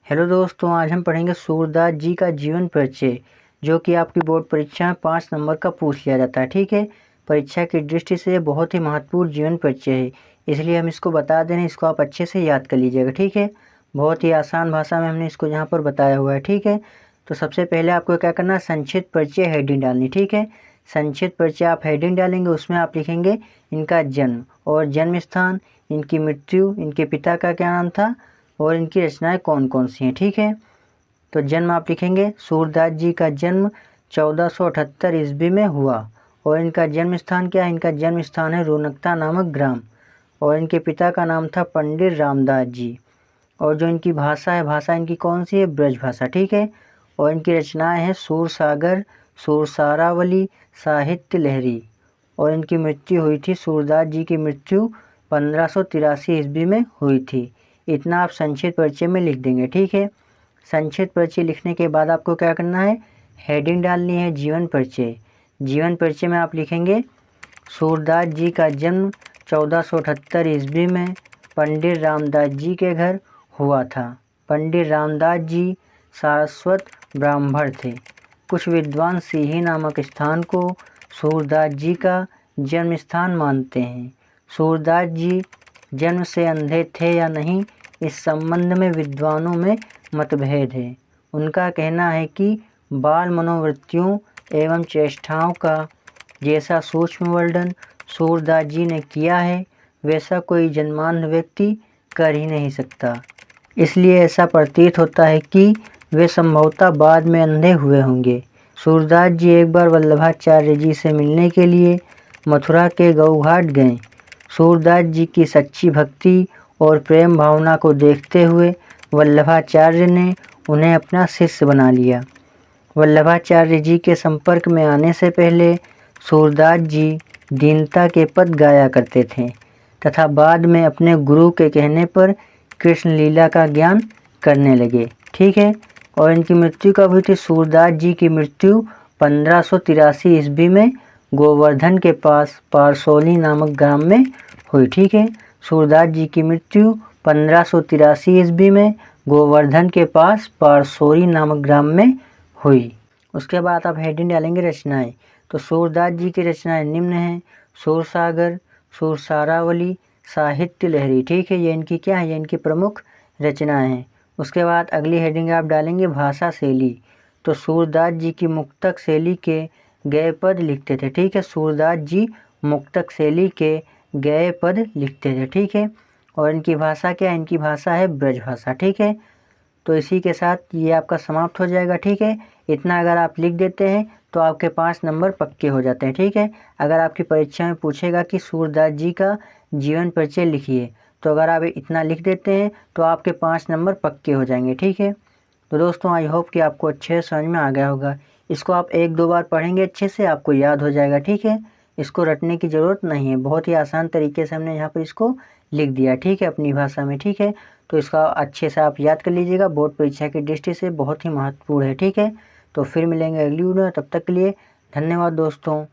Hello दोस्तों, आज हम पढ़ेंगे सूरदास जी का जीवन परिचय, जो कि आपकी बोर्ड परीक्षा में 5 नंबर का पूछ लिया जाता है। ठीक है, परीक्षा की दृष्टि से ये बहुत ही महत्वपूर्ण जीवन परिचय है, इसलिए हम इसको बता दे रहे हैं। इसको आप अच्छे से याद कर लीजिएगा। ठीक है, बहुत ही आसान भाषा में हमने इसको यहाँ पर बताया हुआ है। ठीक है, तो सबसे पहले आपको क्या करना है, संक्षिप्त परिचय हेडिंग डालनी। ठीक है, संक्षिप्त परिचय आप हेडिंग डालेंगे, उसमें आप लिखेंगे इनका जन्म और जन्म स्थान, इनकी मृत्यु, इनके पिता का क्या नाम था और इनकी रचनाएं कौन कौन सी हैं। ठीक है, तो जन्म आप लिखेंगे, सूरदास जी का जन्म 1478 ईस्वी में हुआ और इनका जन्म स्थान क्या है, इनका जन्म स्थान है रौनकता नामक ग्राम और इनके पिता का नाम था पंडित रामदास जी। और जो इनकी भाषा है, भाषा इनकी कौन सी है, ब्रज भाषा। ठीक है, और इनकी रचनाएं हैं सूरसागर, सुरसारावली, साहित्य लहरी। और इनकी मृत्यु हुई थी, सूरदास जी की मृत्यु 1583 ईस्वी में हुई थी। इतना आप संक्षिप्त परिचय में लिख देंगे। ठीक है, संक्षिप्त परिचय लिखने के बाद आपको क्या करना है, हेडिंग डालनी है जीवन परिचय। जीवन परिचय में आप लिखेंगे सूरदास जी का जन्म 1478 ईस्वी में पंडित रामदास जी के घर हुआ था। पंडित रामदास जी सारस्वत ब्राह्मण थे। कुछ विद्वान सीही नामक स्थान को सूरदास जी का जन्म स्थान मानते हैं। सूरदास जी जन्म से अंधे थे या नहीं, इस संबंध में विद्वानों में मतभेद है। उनका कहना है कि बाल मनोवृत्तियों एवं चेष्टाओं का जैसा सूक्ष्म वर्णन सूरदास जी ने किया है, वैसा कोई जन्मांध व्यक्ति कर ही नहीं सकता। इसलिए ऐसा प्रतीत होता है कि वे संभवतः बाद में अंधे हुए होंगे। सूरदास जी एक बार वल्लभाचार्य जी से मिलने के लिए मथुरा के गौघाट गए। सूरदास जी की सच्ची भक्ति और प्रेम भावना को देखते हुए वल्लभाचार्य ने उन्हें अपना शिष्य बना लिया। वल्लभाचार्य जी के संपर्क में आने से पहले सूरदास जी दीनता के पद गाया करते थे तथा बाद में अपने गुरु के कहने पर कृष्ण लीला का ज्ञान करने लगे। ठीक है, और इनकी मृत्यु कब हुई थी, सूरदास जी की मृत्यु 1583 ईस्वी में गोवर्धन के पास पारसौली नामक ग्राम में हुई। ठीक है, सूरदास जी की मृत्यु 1583 ईस्वी में गोवर्धन के पास पारसौली नामक ग्राम में हुई। उसके बाद आप हेडिंग डालेंगे रचनाएं। तो सूरदास जी की रचनाएं निम्न हैं, सूरसागर, सुरसारावली, साहित्य लहरी। ठीक है, ये इनकी क्या है, ये इनकी प्रमुख रचनाएं हैं। उसके बाद अगली हेडिंग आप डालेंगे भाषा शैली। तो सूरदास जी की मुक्तक शैली के गए पद लिखते थे। ठीक है, सूरदास जी मुक्तक शैली के गए पद लिखते थे। ठीक है, और इनकी भाषा क्या है, इनकी भाषा है ब्रज भाषा। ठीक है, तो इसी के साथ ये आपका समाप्त हो जाएगा। ठीक है, इतना अगर आप लिख देते हैं तो आपके 5 नंबर पक्के हो जाते हैं। ठीक है, अगर आपकी परीक्षा में पूछेगा कि सूरदास जी का जीवन परिचय लिखिए, तो अगर आप इतना लिख देते हैं तो आपके 5 नंबर पक्के हो जाएंगे। ठीक है, तो दोस्तों आई होप कि आपको अच्छे से समझ में आ गया होगा। इसको आप 1-2 बार पढ़ेंगे अच्छे से, आपको याद हो जाएगा। ठीक है, इसको रटने की ज़रूरत नहीं है, बहुत ही आसान तरीके से हमने यहाँ पर इसको लिख दिया। ठीक है, अपनी भाषा में। ठीक है, तो इसका अच्छे से आप याद कर लीजिएगा, बोर्ड परीक्षा की दृष्टि से बहुत ही महत्वपूर्ण है। ठीक है, तो फिर मिलेंगे अगली वीडियो में, तब तक के लिए धन्यवाद दोस्तों।